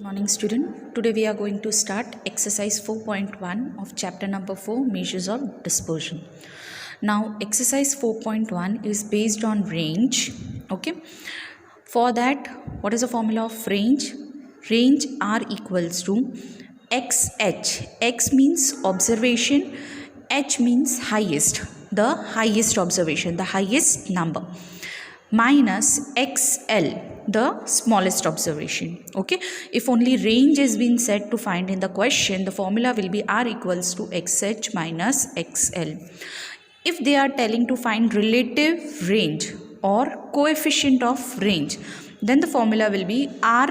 Morning student. Today we are going to start exercise 4.1 of chapter number 4, measures of dispersion. Now exercise 4.1 is based on range. Okay. For that, what is the formula of range? Range R equals to XH. X means observation, H means highest, the highest observation, the highest number, minus XL, the smallest observation. Okay, if only range is being said to find in the question, the formula will be R equals to XH minus XL. If they are telling to find relative range or coefficient of range, then the formula will be R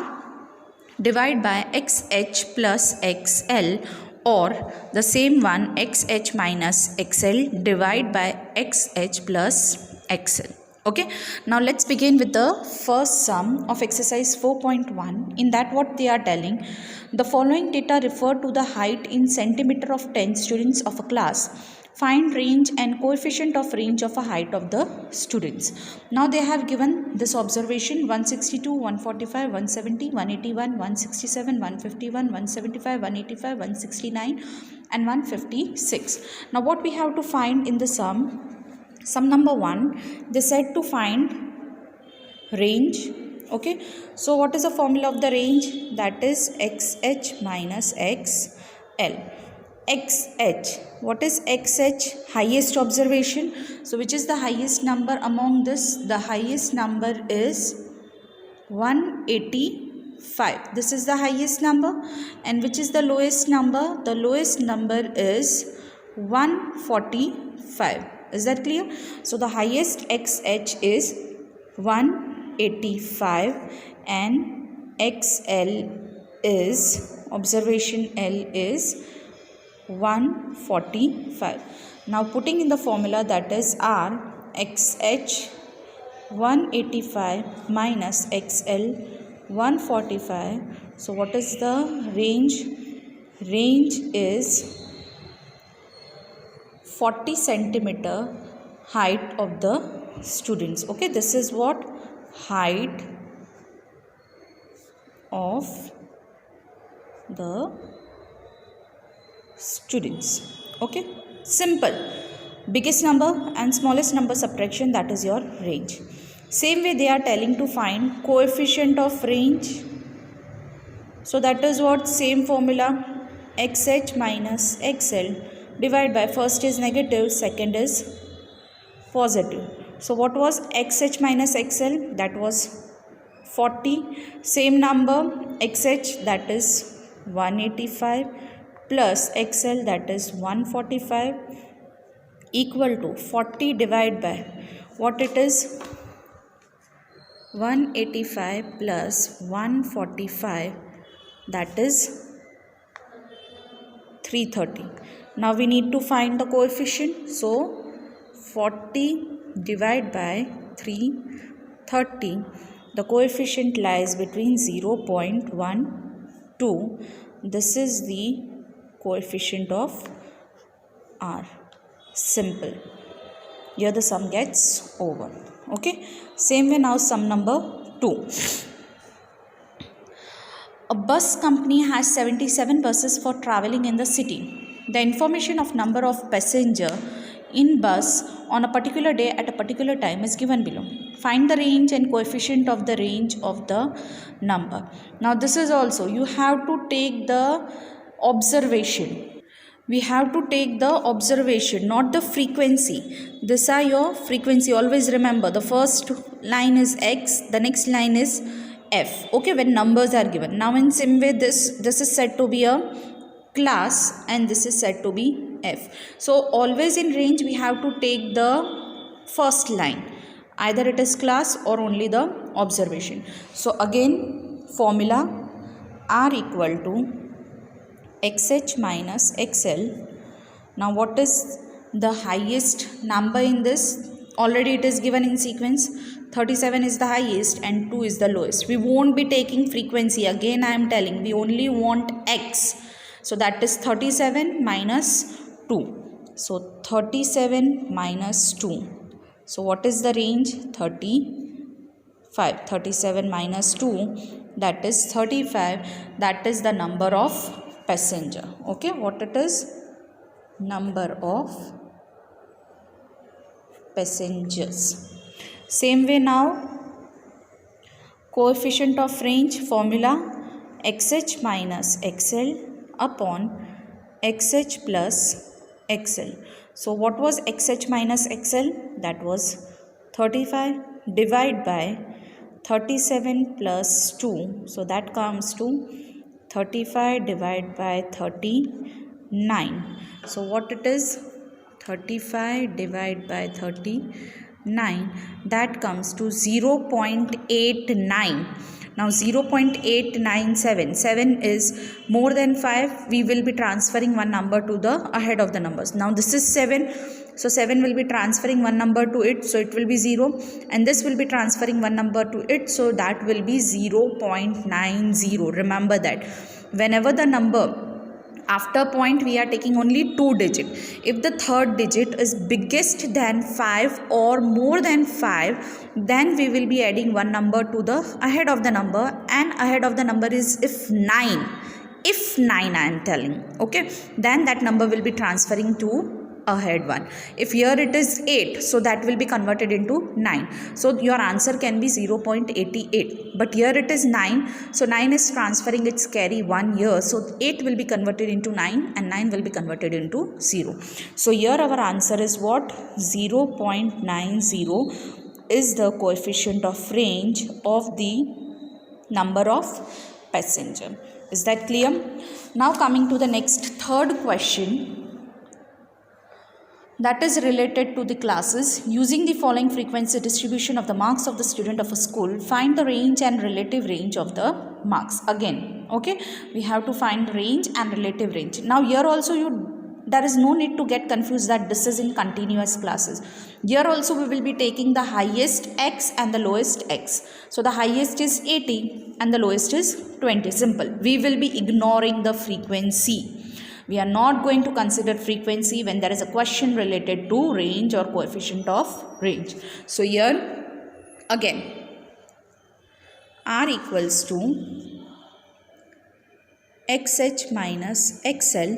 divided by XH plus XL, or the same one XH minus XL divided by XH plus XL. Okay, now let's begin with the first sum of exercise 4.1. In that, what they are telling, the following data refer to the height in centimeter of 10 students of a class. Find range and coefficient of range of a height of the students. Now they have given this observation: 162, 145, 170, 181, 167, 151, 175, 185, 169 and 156. Now what we have to find in the sum number 1, they said to find range. Okay, so what is the formula of the range? That is XH minus XL. XH, what is XH? Highest observation. So which is the highest number among this? The highest number is 185. This is the highest number. And which is the lowest number? The lowest number is 145. Is that clear? So the highest XH is 185 and XL is, observation L is 145. Now putting in the formula, that is R XH 185 minus XL 145. So what is the range? Range is 40 centimeter height of the students. Okay, this is what height of the students. Okay, simple. Biggest number and smallest number subtraction, that is your range. Same way they are telling to find coefficient of range. So that is what, same formula, XH minus XL divided by, first is negative, second is positive. So what was XH minus XL? That was 40. Same number XH, that is 185 plus XL, that is 145, equal to 40 divided by, what it is? 185 plus 145, that is 330. Now we need to find the coefficient. So 40 divided by 330. The coefficient lies between 0.12. This is the coefficient of R. Simple. Here the sum gets over. Okay. Same way now sum number 2. A bus company has 77 buses for traveling in the city. The information of number of passenger in bus on a particular day at a particular time is given below. Find the range and coefficient of the range of the number. Now this is also, you have to take the observation. We have to take the observation, not the frequency. These are your frequency. Always remember, the first line is X, the next line is F. Okay, when numbers are given. Now in same way, this is said to be a class and this is said to be F. So always in range we have to take the first line. Either it is class or only the observation. So again, formula R equal to XH minus XL. Now what is the highest number in this? Already it is given in sequence. 37 is the highest and 2 is the lowest. We won't be taking frequency. Again I am telling, we only want X. So that is 37 minus 2. So 37 minus 2. So what is the range? 35. 37 minus 2, that is 35, that is the number of passenger. Okay, what it is? Number of passengers. Same way now, coefficient of range formula xh minus xl upon xh plus xl. So what was xh minus xl? That was 35 divided by 37 plus 2. So that comes to 35 divided by 39. So what it is? 35 divided by 39, that comes to 0.89. Now 0.897, 7 is more than 5, we will be transferring one number to the ahead of the numbers. Now this is 7, so 7 will be transferring one number to it, so it will be 0, and this will be transferring one number to it, so that will be 0.90. Remember that whenever the number after point we are taking only 2 digit. If the third digit is biggest than 5 or more than 5, then we will be adding one number to the ahead of the number, and ahead of the number is if 9 I am telling, okay, then that number will be transferring to ahead one. If here it is 8, so that will be converted into 9. So your answer can be 0.88, but here it is 9, so 9 is transferring its carry 1 here, so 8 will be converted into 9 and 9 will be converted into 0. So here our answer is what? 0.90 is the coefficient of range of the number of passenger. Is that clear? Now coming to the next third question, that is related to the classes. Using the following frequency distribution of the marks of the student of a school, find the range and relative range of the marks. Again, okay, we have to find range and relative range. Now here also there is no need to get confused that this is in continuous classes. Here also we will be taking the highest x and the lowest x. So the highest is 80 and the lowest is 20. Simple. We will be ignoring the frequency. We are not going to consider frequency when there is a question related to range or coefficient of range. So here again, R equals to xh minus xl.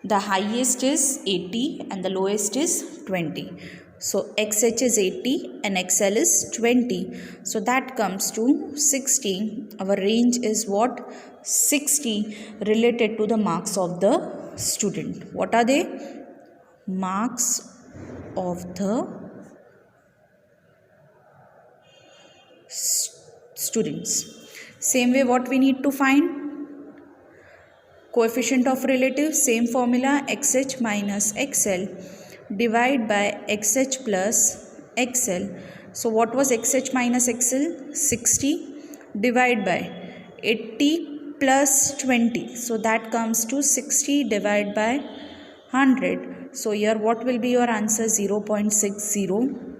The highest is 80 and the lowest is 20. So xh is 80 and xl is 20. So that comes to 60. Our range is what? 60 related to the marks of the student. What are they? Marks of the students. Same way, what we need to find? Coefficient of relative, same formula, xh minus xl divide by xh plus xl. So what was xh minus xl? 60 divide by 80 plus 20. So that comes to 60 divided by 100. So here what will be your answer? 0.60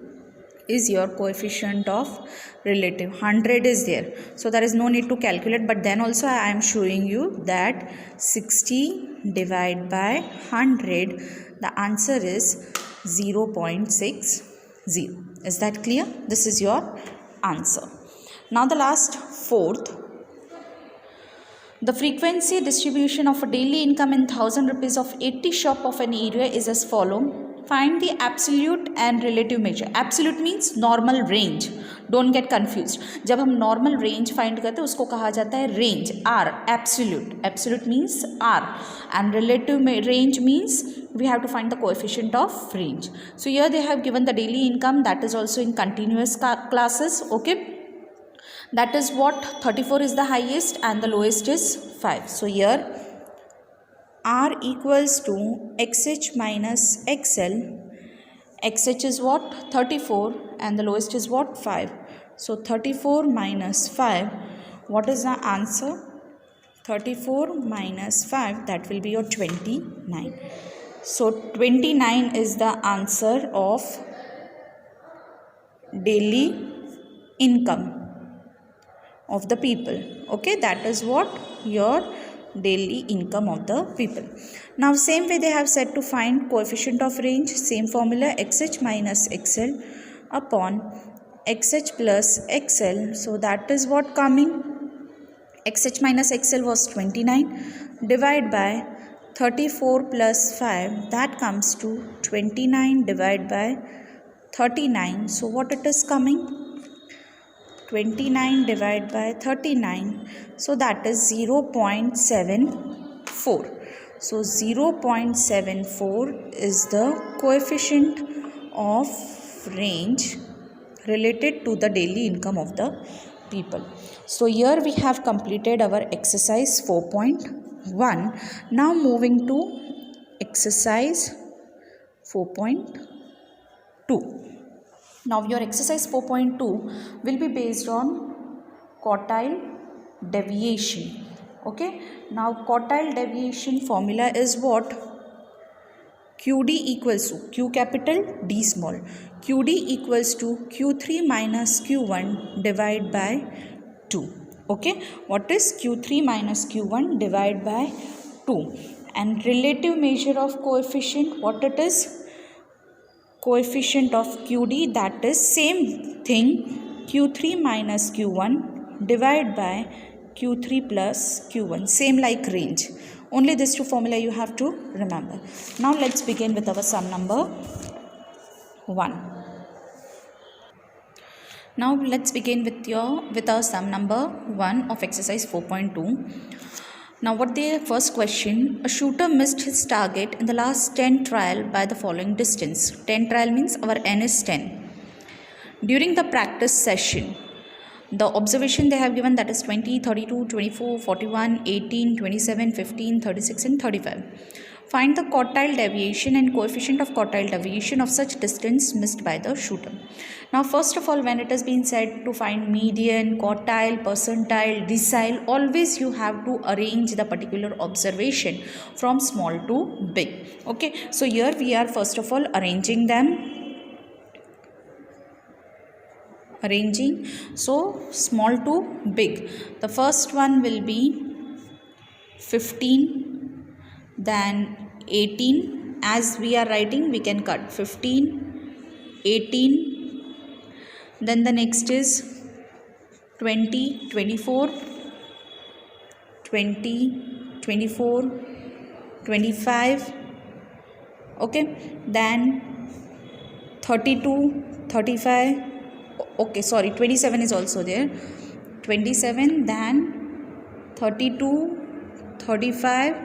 is your coefficient of relative. 100 is there, so there is no need to calculate, but then also I am showing you that 60 divided by 100, the answer is 0.60. Is that clear? This is your answer. Now the last, fourth. The frequency distribution of a daily income in 1000 rupees of 80 shop of an area is as follow. Find the absolute and relative measure. Absolute means normal range. Don't get confused. जब हम normal range find करते हैं उसको कहा जाता है range. R, absolute. Absolute means R. And relative range means we have to find the coefficient of range. So here they have given the daily income, that is also in continuous classes. Okay. That is what? 34 is the highest and the lowest is 5. So here R equals to xh minus xl. Xh is what? 34 and the lowest is what? 5. So 34 minus 5. What is the answer? 34 minus 5, that will be your 29. So 29 is the answer of daily income of the people. Okay, that is what? Your daily income of the people. Now same way they have said to find coefficient of range, same formula, xh minus xl upon xh plus xl. So that is what coming? XH minus XL was 29, divide by 34 plus 5, that comes to 29 divided by 39. So what it is coming? 29 divided by 39. So that is 0.74. So 0.74 is the coefficient of range related to the daily income of the people. So here we have completed our exercise 4.1. Now moving to exercise 4.2. Now your exercise 4.2 will be based on quartile deviation. Okay. Now quartile deviation formula is what? QD equals to Q capital D small. QD equals to Q3 minus Q1 divided by 2. Okay. What is Q3 minus Q1 divided by 2? And relative measure of coefficient, what it is? Coefficient of QD, that is same thing, Q3 minus Q1 divided by Q3 plus Q1, same like range. Only these two formula you have to remember. Now let's begin with our sum number 1. Now let's begin with our sum number 1 of exercise 4.2. Now what the first question, a shooter missed his target in the last 10 trial by the following distance. 10 trial means our n is 10. During the practice session, the observation they have given, that is 20, 32, 24, 41, 18, 27, 15, 36 and 35. Find the quartile deviation and coefficient of quartile deviation of such distance missed by the shooter. Now first of all, when it has been said to find median, quartile, percentile, decile, always you have to arrange the particular observation from small to big. Okay, so here we are first of all arranging them. So small to big. The first one will be 15, then 18. As we are writing, we can cut 15, 18. Then the next is 20, 24, 20, 24, 25. Okay, then 32, 35. Okay, sorry, 27 is also there. 27, then 32, 35,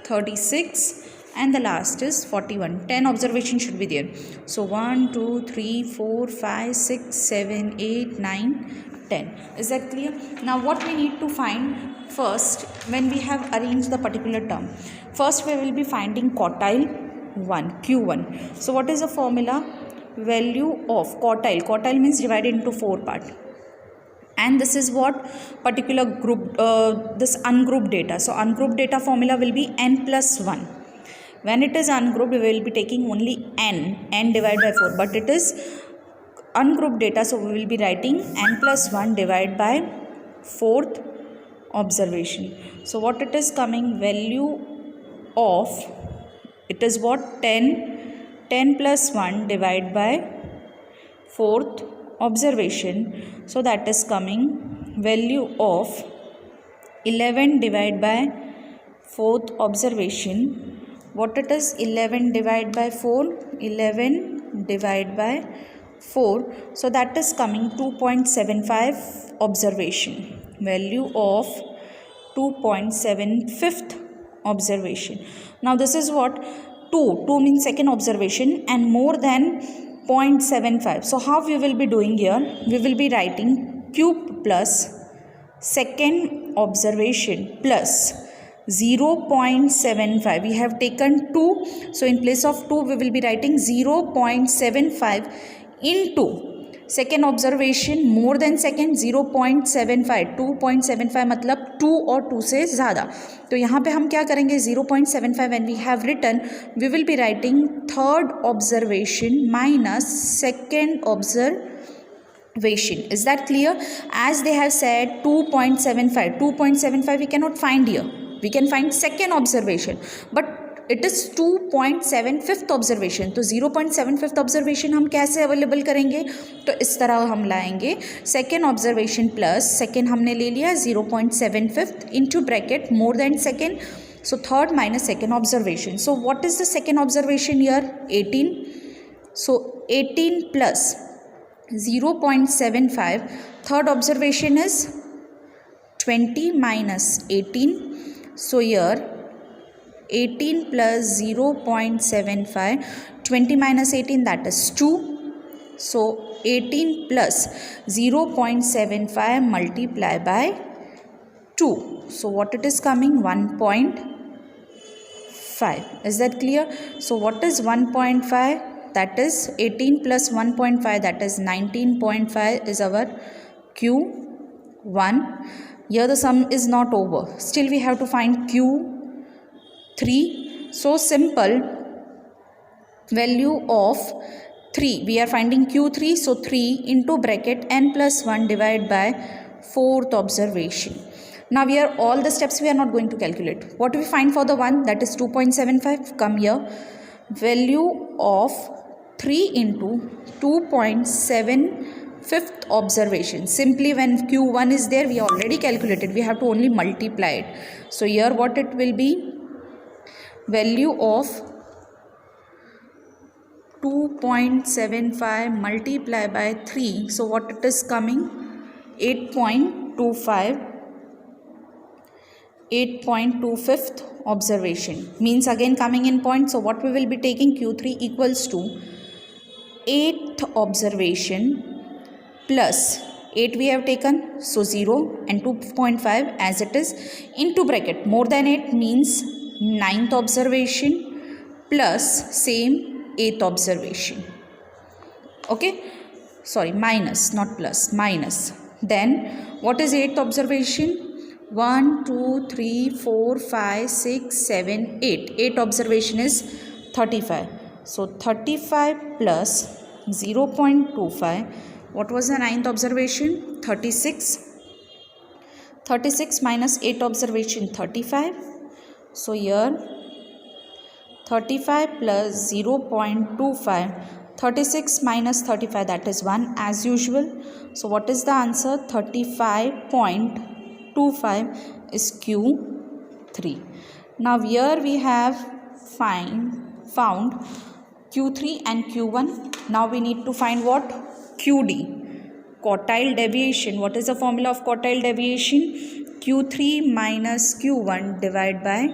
36 and the last is 41. 10 observation should be there. So 1, 2, 3, 4, 5, 6, 7, 8, 9, 10. Is that clear? Now what we need to find first, when we have arranged the particular term, first we will be finding quartile 1, Q1. So what is the formula? Value of quartile means divided into 4 parts, and this is what particular group, this ungrouped data. So ungrouped data formula will be n plus 1. When it is ungrouped, we will be taking only n divided by 4, but it is ungrouped data, so we will be writing n plus 1 divided by 4th observation. So what it is coming? Value of, it is what? 10 plus 1 divided by 4th observation. So that is coming value of 11 divided by 4th observation. What it is? 11 divided by 4. 11 divided by 4. So that is coming 2.75 observation. Value of 2.75th observation. Now this is what? 2 means second observation and more than 0.75. So how we will be doing here? We will be writing cube plus second observation plus 0.75. We have taken 2. So in place of 2, we will be writing 0.75 into second observation more than second 0.75. 2.75 मतलब 2 और 2 से ज़्यादा. तो यहाँ पे हम क्या करेंगे? 0.75 when we have written, we will be writing third observation minus second observation. Is that clear? As they have said 2.75 we cannot find here. We can find second observation, but it is 2.75 observation. तो 0.75 observation हम कैसे available करेंगे, तो इस तरह हम लाएंगे second observation plus second हमने ले लिया 0.75 into bracket more than second, so third minus second observation. So what is the second observation here? 18. So 18 plus 0.75, third observation is 20 minus 18. So here 18 plus 0.75, 20 minus 18, that is 2. So 18 plus 0.75 multiply by 2. So what it is coming? 1.5. Is that clear? So what is 1.5? That is 18 plus 1.5, that is 19.5 is our Q1. Here the sum is not over. Still we have to find Q3. So simple, value of 3. We are finding Q3. So 3 into bracket n plus 1 divided by fourth observation. Now here all the steps we are not going to calculate. What do we find for the 1? That is 2.75. Come here. Value of 3 into 2.75th observation. Simply when Q1 is there, we already calculated. We have to only multiply it. So here what it will be? Value of 2.75 multiplied by 3. So what it is coming? 8.25. 8.25th observation means again coming in point. So what we will be taking? Q3 equals to 8th observation plus 8 we have taken, so 0 and 2.5 as it is, into bracket more than 8 means 9th observation plus same 8th observation. Okay, sorry, minus, not plus, minus. Then what is 8th observation? 1, 2, 3, 4, 5, 6, 7, 8. 8 observation is 35. So 35 plus 0.25. What was the 9th observation? 36. 36 minus 8 observation, 35. So here 35 plus 0.25. 36 minus 35, that is 1 as usual. So what is the answer? 35.25 is Q3. Now here we have found Q3 and Q1. Now we need to find what? QD, quartile deviation. What is the formula of quartile deviation? Q3 minus Q1 divided by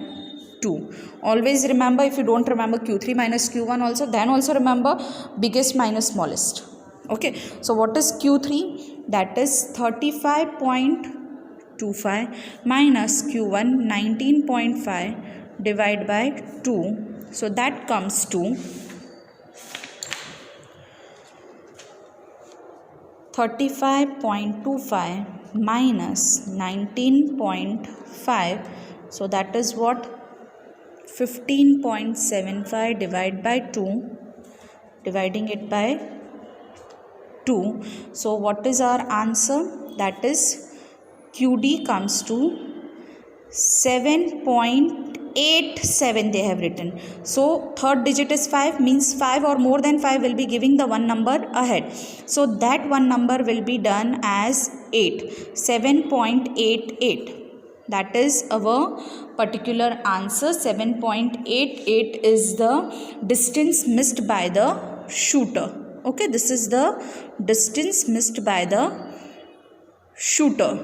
2. Always remember, if you don't remember Q3 minus Q1 also, then also remember biggest minus smallest. Okay, so what is Q3? That is 35.25 minus Q1 19.5 divided by 2. So that comes to 35.25 minus 19.5. So that is what? 15.75 divided by 2. Dividing it by 2. So what is our answer? That is QD comes to 7.87 they have written. So third digit is 5, means 5 or more than 5 will be giving the one number ahead. So that one number will be done as 8. 7.88. That is our particular answer. 7.88 is the distance missed by the shooter. Okay, this is the distance missed by the shooter.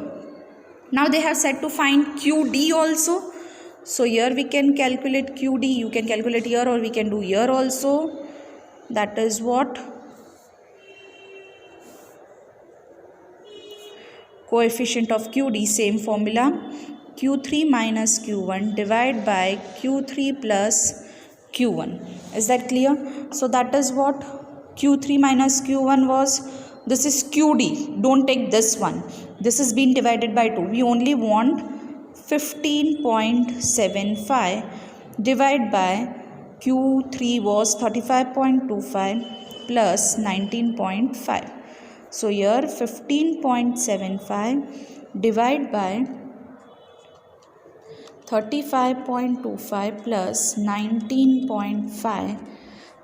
Now they have said to find QD also. So here we can calculate QD. You can calculate here or we can do here also. That is what? Coefficient of QD, same formula. Q3 minus Q1 divided by Q3 plus Q1. Is that clear? So that is what? Q3 minus Q1 was, this is QD. Don't take this one. This is being divided by 2. We only want 15.75 divided by Q3 was 35.25 plus 19.5. So here 15.75 divided by 35.25 plus 19.5,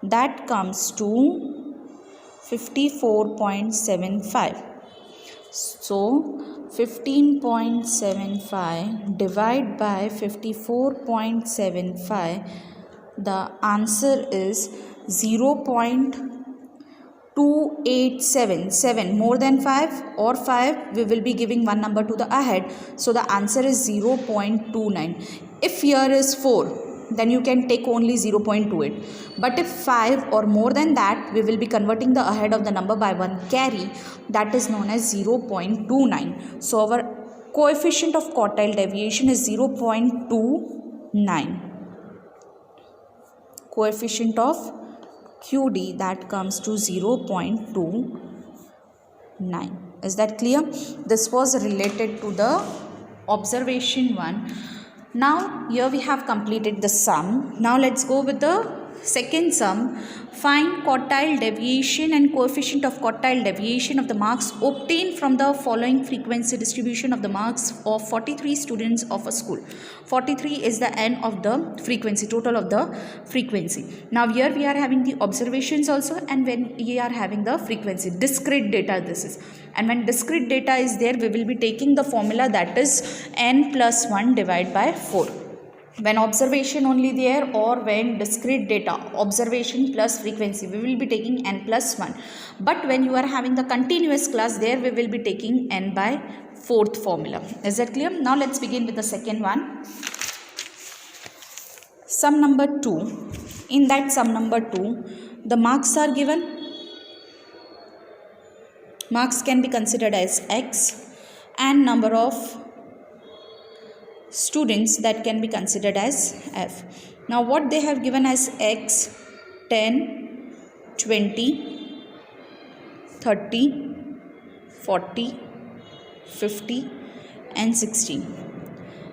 that comes to 54.75. So 15.75 divided by 54.75, the answer is 0.2877. More than 5 or 5, we will be giving one number to the ahead. So the answer is 0.29. If here is 4, then you can take only 0.28. But if 5 or more than that, we will be converting the ahead of the number by 1 carry. That is known as 0.29. So our coefficient of quartile deviation is 0.29. Coefficient of QD, that comes to 0.29. Is that clear? This was related to the observation one. Now here we have completed the sum. Now let's go with the second sum. Find quartile deviation and coefficient of quartile deviation of the marks obtained from the following frequency distribution of the marks of 43 students of a school. 43 is the n of the frequency, total of the frequency. Now here we are having the observations also, and when we are having the frequency, discrete data this is. And when discrete data is there, we will be taking the formula, that is n plus 1 divided by 4. When observation only there, or when discrete data, observation plus frequency, we will be taking n plus 1. But when you are having the continuous class, there we will be taking n by 4th formula. Is that clear? Now let's begin with the second one. Sum number 2. In that sum number 2, the marks are given. Marks can be considered as x, and number of students that can be considered as f. Now what they have given as x, 10, 20, 30, 40, 50 and 16.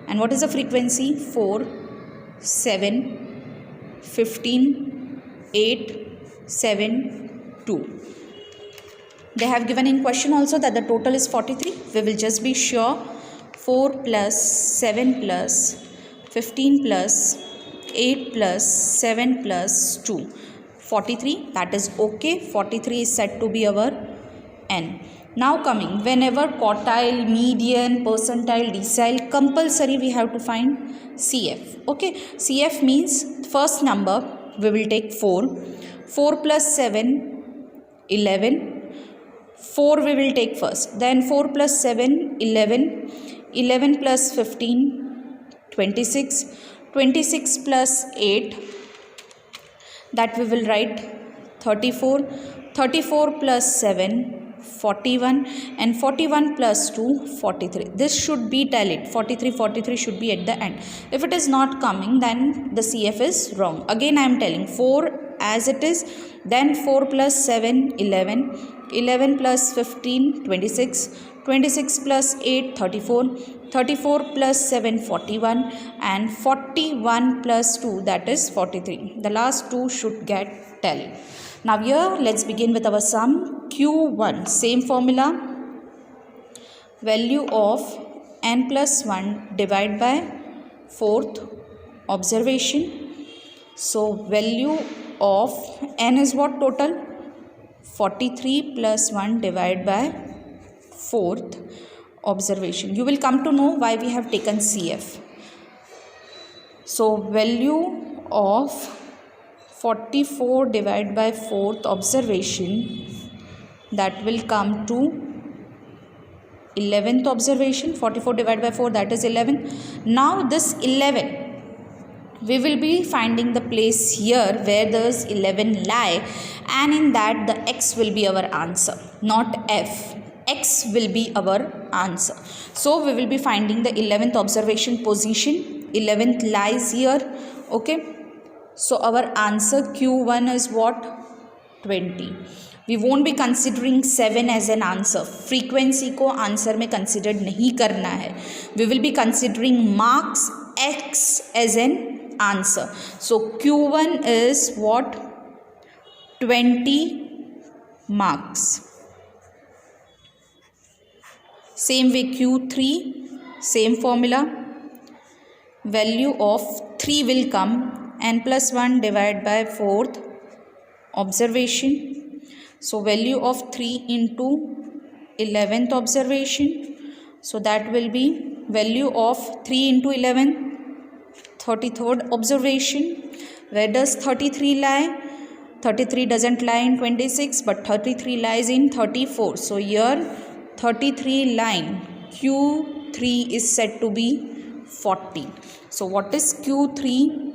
And what is the frequency? 4, 7, 15, 8, 7, 2. They have given in question also that the total is 43. We will just be sure. 4 plus 7 plus 15 plus 8 plus 7 plus 2. 43, that is okay. 43 is said to be our n. Now coming, whenever quartile, median, percentile, decile, compulsory we have to find CF. Okay, CF means first number we will take 4. 4 plus 7, 11. 4 we will take first. Then 4 plus 7, 11. 11 plus 15, 26. 26 plus 8, that we will write 34. 34 plus 7, 41. And 41 plus 2, 43. This should be tallied. 43, 43 should be at the end. If it is not coming, then the CF is wrong. Again I am telling 4 as it is. Then 4 plus 7, 11. 11 plus 15, 26. 26 plus 8, 34. 34 plus 7, 41. And 41 plus 2, that is 43. The last two should get tallied. Now here let's begin with our sum. Q1, same formula. Value of n plus 1 divided by 4th observation. So value of n is what? Total 43 plus 1 divided by 4th observation. You will come to know why we have taken CF. So value of 44 divided by 4th observation, that will come to 11th observation. 44 divided by 4, that is 11. Now this 11, we will be finding the place here where those 11 lie, and in that the x will be our answer, not f. X will be our answer. So we will be finding the 11th observation position. 11th lies here. Okay. So our answer Q1 is what? 20. We won't be considering 7 as an answer. Frequency को answer में considered नहीं करना है. We will be considering marks x as an answer. So Q1 is what? 20 marks. Same way Q3, same formula. value of 3 will come, n plus 1 divided by 4th observation. So value of 3 into 11th observation. So that will be value of 3 into 11, 33rd observation. Where does 33 lie? 33 doesn't lie in 26, but 33 lies in 34. So here 33 line Q3 is said to be 40. So what is Q3?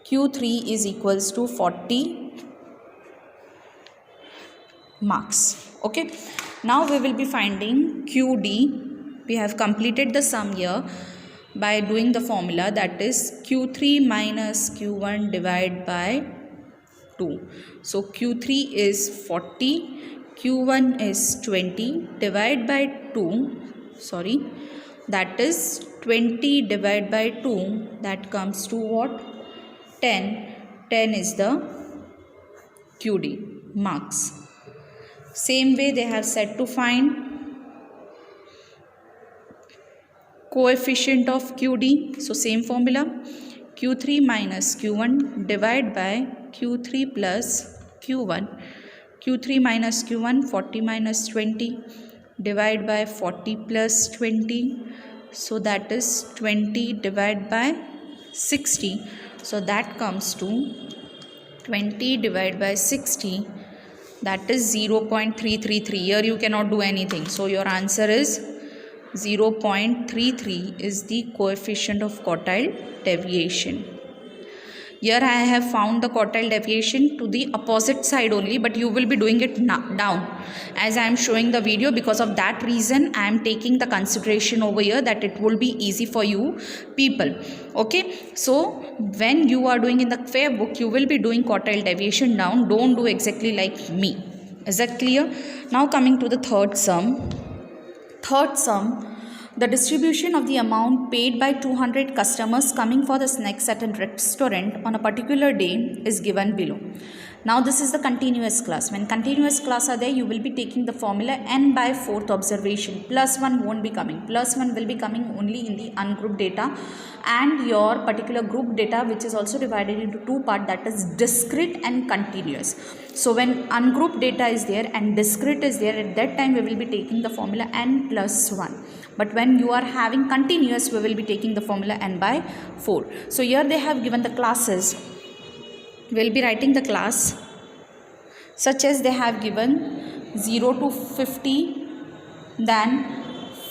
Q3 is equals to 40 marks. Okay. Now we will be finding QD. We have completed the sum here by doing the formula, that is Q3 minus Q1 divided by 2. So Q3 is 40, Q1 is 20, divide by 2, that is 20 divided by 2, that comes to what? 10. 10 is the QD marks. Same way they have said to find coefficient of QD. So same formula, Q3 minus Q1 divided by Q3 plus Q1. Q3 minus Q1, 40 minus 20, divide by 40 plus 20. So that is 20 divided by 60. So that comes to 20 divided by 60. That is 0.333. Here you cannot do anything. So your answer is 0.33 is the coefficient of quartile deviation. Here I have found the quartile deviation to the opposite side only, but you will be doing it down as I am showing the video. Because of that reason I am taking the consideration over here that it will be easy for you people. Okay, so when you are doing in the fair book, you will be doing quartile deviation down. Don't do exactly like me. Is that clear? Now coming to the third sum. Third sum, the distribution of the amount paid by 200 customers coming for the snacks at a restaurant on a particular day is given below. Now this is the continuous class. When continuous class are there, you will be taking the formula n by 4th observation. Plus 1 won't be coming. Plus 1 will be coming only in the ungrouped data and your particular group data, which is also divided into two parts, that is discrete and continuous. So when ungrouped data is there and discrete is there, at that time we will be taking the formula n plus 1. But when you are having continuous, we will be taking the formula n by 4. So here they have given the classes. We will be writing the class such as they have given 0 to 50, then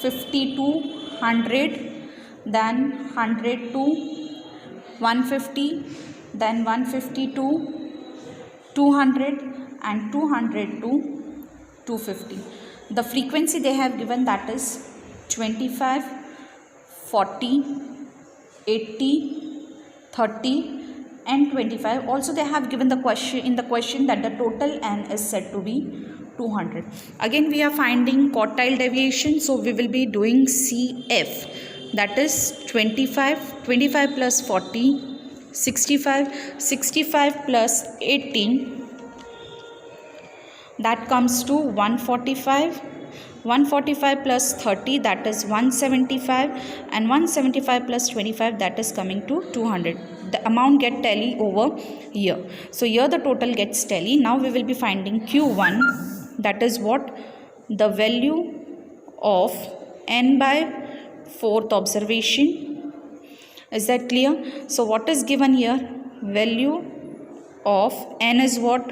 50 to 100, then 100 to 150, then 150 to 200 and 200 to 250. The frequency they have given, that is 25, 40, 80, 30 and 25. Also they have given the question in the question that the total n is said to be 200. Again we are finding quartile deviation, so we will be doing CF, that is 25, 25 plus 40, 65, 65 plus 18, that comes to 145, 145 plus 30, that is 175, and 175 plus 25, that is coming to 200. The amount get tally over here. So here the total gets tally. Now we will be finding Q1, that is what? The value of n by 4th observation. Is that clear? So what is given here? Value of n is what?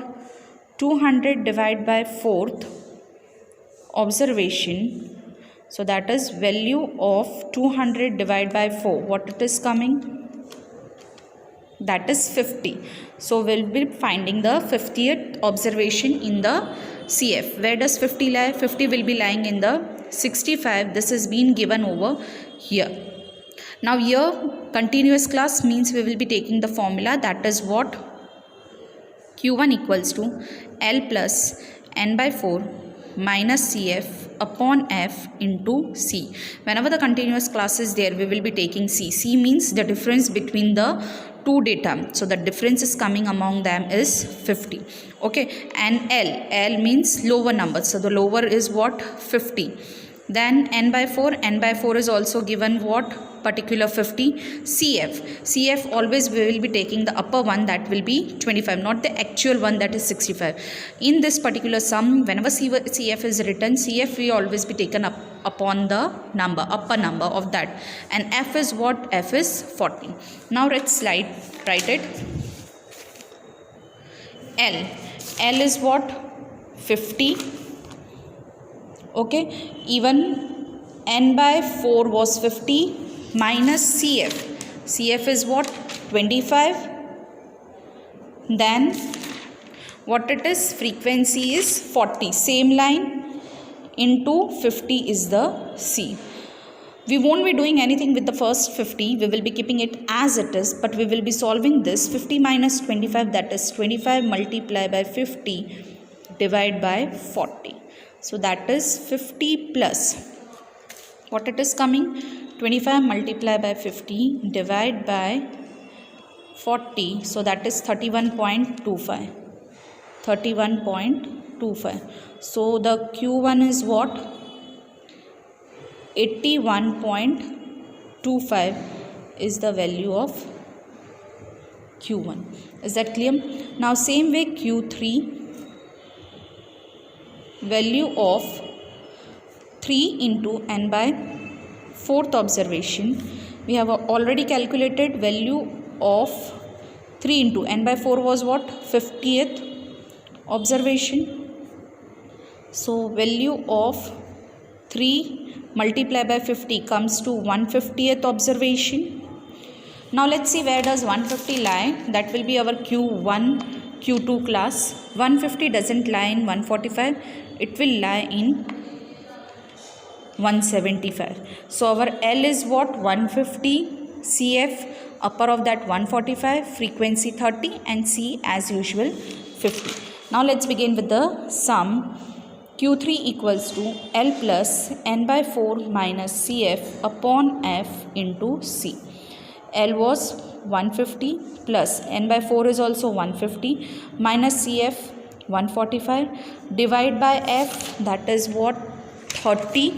200 divided by 4th observation. So that is value of 200 divided by 4. What it is coming? That is 50. So we'll be finding the 50th observation in the CF. Where does 50 lie? 50 will be lying in the 65. This has been given over here. Now here continuous class means we will be taking the formula, that is what? Q1 equals to L plus n by 4 minus CF upon F into C. Whenever the continuous class is there, we will be taking C. C means the difference between the two data. So the difference is coming among them is 50. Okay. And L. L means lower number. So the lower is what? 50. Then n by 4. N by 4 is also given what? particular 50. CF always we will be taking the upper one, that will be 25, not the actual one, that is 65. In this particular sum, whenever CF is written, CF we always be taken up upon the number, upper number of that, and F is what? F is 40. Now let's write it. L is what? 50. Okay, even n by 4 was 50 minus CF is what? 25. Then what it is? Frequency is 40, same line, into 50 is the C. We won't be doing anything with the first 50, we will be keeping it as it is, but we will be solving this. 50 minus 25, that is 25, multiply by 50, divide by 40. So that is 50 plus, what it is coming? 25 multiply by 50, divide by 40, so that is 31.25. 31.25. So the Q1 is what? 81.25 is the value of Q1. Is that clear? Now same way Q3, value of 3 into n by 4th observation. We have already calculated value of 3 into n by 4 was what? 50th observation. So value of 3 multiply by 50 comes to 150th observation. Now let's see where does 150 lie. That will be our Q1, Q2 class. 150 doesn't lie in 145, it will lie in 175. So our L is what? 150, CF upper of that 145, frequency 30, and C as usual 50. Now let's begin with the sum. Q3 equals to L plus n by 4 minus CF upon F into C. L was 150 plus n by 4 is also 150 minus CF 145, divide by F, that is what? 30,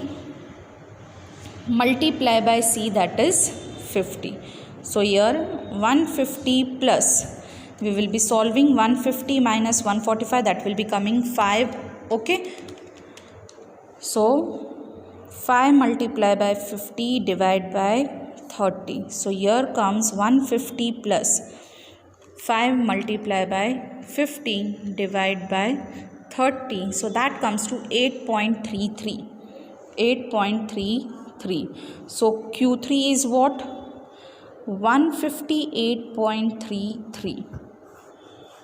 multiply by C, that is 50. So here 150 plus, we will be solving 150 minus 145, that will be coming 5. Okay, so 5 multiply by 50, divide by 30. So here comes 150 plus 5 multiply by 50, divide by 30. So that comes to 8.33. 8.33. So Q3 is what? 158.33.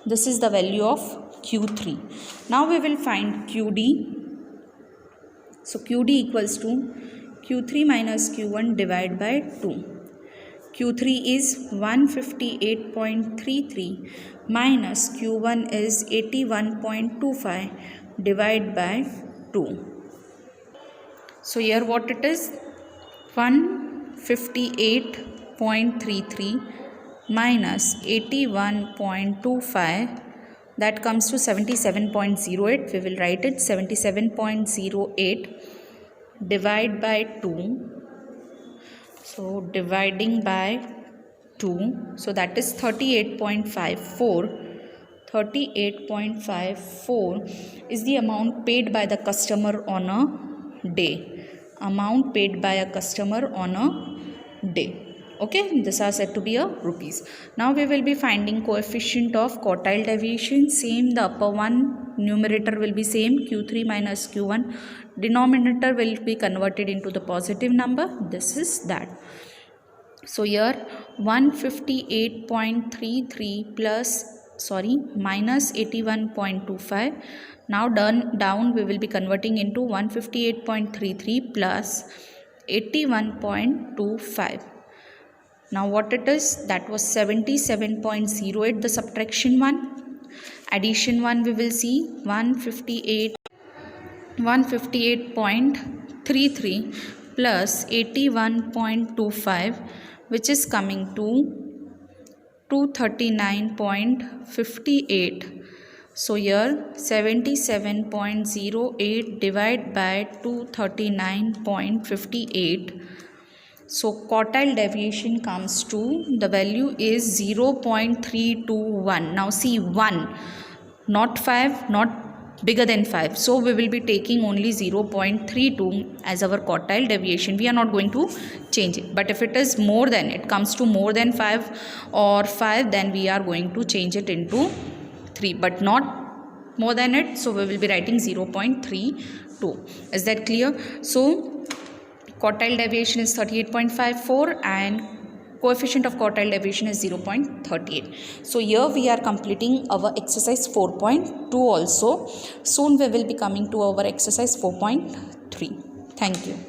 This is the value of Q3. Now we will find QD. So QD equals to Q3 minus Q1 divided by 2. Q3 is 158.33 minus Q1 is 81.25 divided by 2. So here what it is? 158.33 minus 81.25, that comes to 77.08. We will write it 77.08 divide by 2. So dividing by 2, so that is 38.54. 38.54 is the amount paid by the customer on a day. Amount paid by a customer on a day. Okay, this are said to be a rupees. Now we will be finding coefficient of quartile deviation. Same, the upper one numerator will be same, Q3 minus Q1. Denominator will be converted into the positive number. This is that. So here 158.33 minus 81.25. Now down we will be converting into 158.33 plus 81.25. Now what it is? That was 77.08, the subtraction one. Addition one we will see 158.33 plus 81.25, which is coming to 239.58. So here 77.08 divided by 239.58. So quartile deviation comes to, the value is 0.321. Now see 1, not 5, not bigger than 5. So we will be taking only 0.32 as our quartile deviation. We are not going to change it. But if it is more than, it comes to more than 5 or 5, then we are going to change it into 3, but not more than it. So we will be writing 0.32. Is that clear? So quartile deviation is 38.54 and coefficient of quartile deviation is 0.38. So here we are completing our exercise 4.2 also. Soon we will be coming to our exercise 4.3. Thank you.